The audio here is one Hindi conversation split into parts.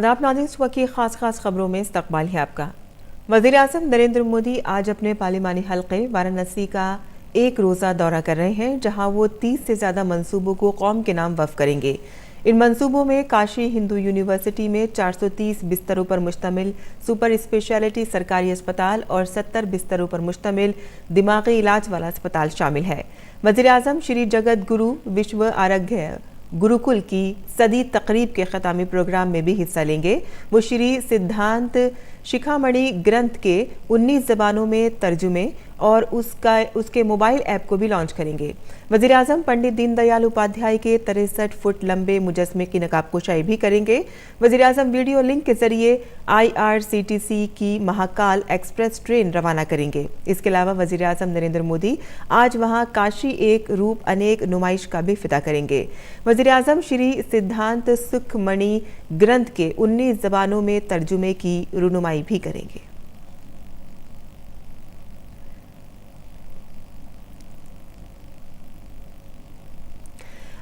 आदाब नाज़रीन, इस वक्त की खास खबरों में इस्तकबाल है आपका। वज़ीर आज़म नरेंद्र मोदी आज अपने पार्लिमानी हल्के वाराणसी का एक रोज़ा दौरा कर रहे हैं, जहां वो 30 से ज़्यादा मंसूबों को कौम के नाम वफ़ करेंगे। इन मंसूबों में काशी हिंदू यूनिवर्सिटी में 430 बिस्तरों पर मुश्तमिल सुपर स्पेशलिटी सरकारी अस्पताल और 70 बिस्तरों पर मुश्तमिल दिमागी इलाज वाला अस्पताल शामिल है। वज़ीर आज़म श्री जगत गुरु विश्व आरोग्य गुरुकुल की सदी तकरीब के ख़तामी प्रोग्राम में भी हिस्सा लेंगे। वो श्री सिद्धांत शिखामणि ग्रंथ के 19 ज़बानों में तर्जुमे और उसके मोबाइल ऐप को भी लॉन्च करेंगे। वज़ीर आज़म पंडित दीनदयाल उपाध्याय के 63 फुट लंबे मुजस्मे की नकाबकुशाई भी करेंगे। वज़ीर आज़म वीडियो लिंक के जरिए IRCTC की महाकाल एक्सप्रेस ट्रेन रवाना करेंगे। इसके अलावा वज़ीर आज़म नरेंद्र मोदी आज वहां काशी एक रूप अनेक नुमाइश का भी फिदा करेंगे। वज़ीर आज़म श्री सिद्धांत सुखमणि ग्रंथ के 19 ज़बानों में तर्जुमे की रुनुमाई भी करेंगे।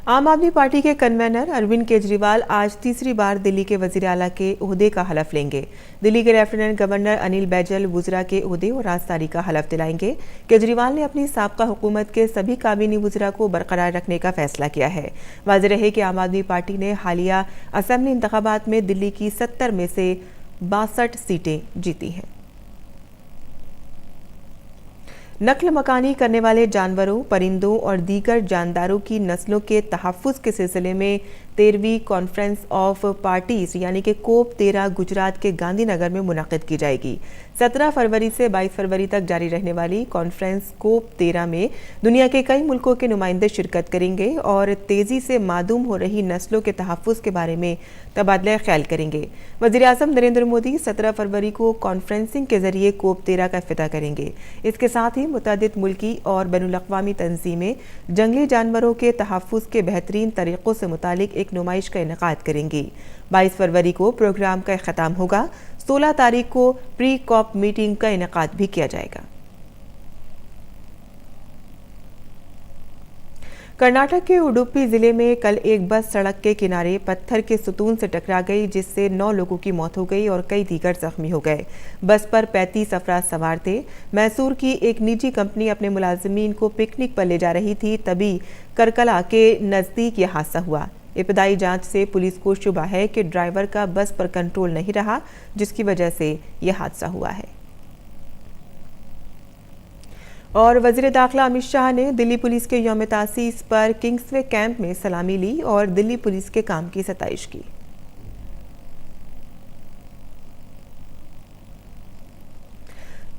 आम आदमी पार्टी के कन्वेनर अरविंद केजरीवाल आज तीसरी बार दिल्ली के वज़ीर आला के ओहदे का हलफ लेंगे। दिल्ली के लेफ्टिनेंट गवर्नर अनिल बैजल वुज़रा के ओहदे और राजदारी का हलफ दिलाएंगे। केजरीवाल ने अपनी साबका हुकूमत के सभी काबीनी वुज़रा को बरकरार रखने का फैसला किया है। वाज़ेह रहे कि आम आदमी पार्टी ने हालिया असेंबली इंतखाबात में दिल्ली की 70 में से 62 सीटें जीती हैं। नक्ल मकानी करने वाले जानवरों, परिंदों और दीगर जानदारों की नस्लों के तहफ़्फ़ुज़ के सिलसिले में 13वीं कॉन्फ्रेंस ऑफ पार्टीज़ यानी कि COP 13 गुजरात के गांधीनगर में मुनक़िद की जाएगी। 17 फरवरी से 22 फरवरी तक जारी रहने वाली कॉन्फ्रेंस COP 13 में दुनिया के कई मुल्कों के नुमाइंदे शिरकत करेंगे और तेज़ी से मादूम हो रही नस्लों के तहफ़्फ़ुज़ के बारे में तबादला ख्याल करेंगे। वज़ीर आज़म नरेंद्र मोदी 17 फरवरी को कॉन्फ्रेंसिंग के जरिए COP 13 का इफ्तिताह करेंगे। इसके साथ ही मुतअद्दिद मुल्की और बैनुल-अक़वामी तंजीमें जंगली जानवरों के तहफ़्फ़ुज़ के बेहतरीन तरीक़ों से मुतालिक एक नुमाइश का इनेकाद करेंगी। 22 फरवरी को प्रोग्राम का ख़त्म होगा। 16 तारीख को प्री कॉप मीटिंग का इनेकाद भी किया जाएगा। कर्नाटक के उडुपी जिले में कल एक बस सड़क के किनारे पत्थर के सुतून से टकरा गई, जिससे 9 लोगों की मौत हो गई और कई दीगर जख्मी हो गए। बस पर 35 अफराद सवार थे। मैसूर की एक निजी कंपनी अपने मुलाजिमीन को पिकनिक पर ले जा रही थी, तभी करकला के नज़दीक यह हादसा हुआ। इब्तदाई जांच से पुलिस को शुबा है कि ड्राइवर का बस पर कंट्रोल नहीं रहा, जिसकी वजह से यह हादसा हुआ है। और वज़ीर दाखिला अमित शाह ने दिल्ली पुलिस के यौम तासीस पर किंग्सवे कैंप में सलामी ली और दिल्ली पुलिस के काम की सताइश की।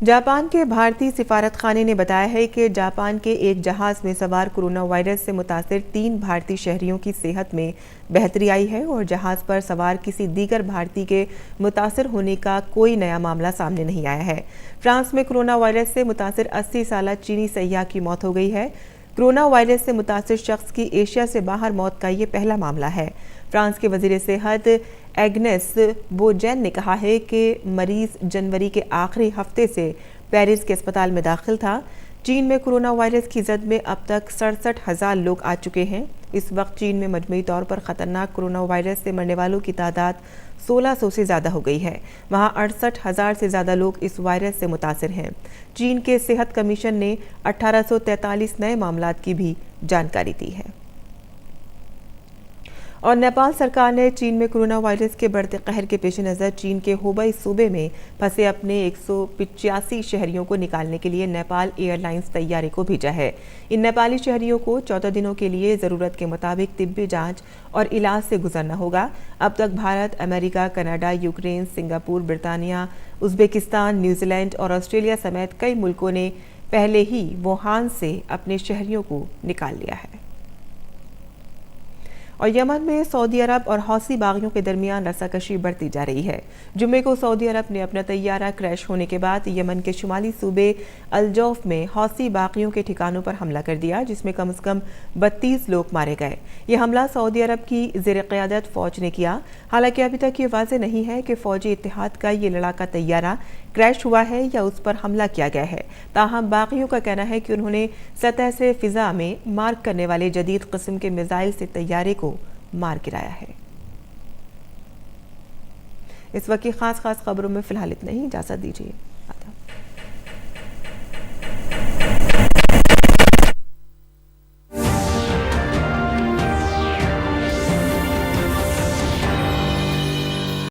जापान के भारतीय सिफारत खाने ने बताया है कि जापान के एक जहाज़ में सवार कोरोना वायरस से मुतासिर 3 भारतीय शहरियों की सेहत में बेहतरी आई है और जहाज़ पर सवार किसी दीगर भारतीय के मुतासिर होने का कोई नया मामला सामने नहीं आया है। फ्रांस में कोरोना वायरस से मुतासिर 80 साला चीनी सयाह की मौत हो गई है। कोरोना वायरस से मुतासिर शख्स की एशिया से बाहर मौत का ये पहला मामला है। फ्रांस के वज़ीर सेहत एग्नेस बोजेन ने कहा है कि मरीज जनवरी के आखिरी हफ्ते से पेरिस के अस्पताल में दाखिल था। चीन में कोरोना वायरस की जद में अब तक 67,000 लोग आ चुके हैं। इस वक्त चीन में मजमूई तौर पर ख़तरनाक कोरोना वायरस से मरने वालों की तादाद 1600 से ज़्यादा हो गई है। वहाँ 68,000 से ज़्यादा लोग इस वायरस से मुतासिर हैं। चीन के सेहत कमीशन ने 1843 नए मामलात की भी जानकारी दी है। और नेपाल सरकार ने चीन में कोरोना वायरस के बढ़ते कहर के पेश नज़र चीन के हुबई सूबे में फंसे अपने 185 शहरियों को निकालने के लिए नेपाल एयरलाइंस तैयारी को भेजा है। इन नेपाली शहरियों को 14 दिनों के लिए ज़रूरत के मुताबिक तिब्बी जांच और इलाज से गुजरना होगा। अब तक Bharat, America, Canada, Ukraine, Singapore, Britannia, Uzbekistan, New Zealand और ऑस्ट्रेलिया समेत कई मुल्कों ने पहले ही वुहान से अपने शहरियों को निकाल लिया है। और यमन में सऊदी अरब और हौसी बागियों के दरमियान रस्साकशी बढ़ती जा रही है। जुम्मे को सऊदी अरब ने अपना तैयारा क्रैश होने के बाद यमन के शुमाली सूबे अलजौफ में हौसी बागियों के ठिकानों पर हमला कर दिया, जिसमें कम से कम 32 लोग मारे गए। यह हमला सऊदी अरब की ज़ेर क़यादत फ़ौज ने किया। हालांकि अभी तक ये वाज़ेह नहीं है कि फ़ौजी इत्तेहाद का ये लड़ाका तैयारा क्रैश हुआ है या उस पर हमला किया गया है। ताहम बागियों का कहना है कि उन्होंने सतह से फ़िज़ा में मार्क करने वाले जदीद किस्म के मिसाइल से तैयारे को मार गिराया है। इस वक्त की खास खबरों में फिलहाल इतना ही, इजाज़त दीजिए।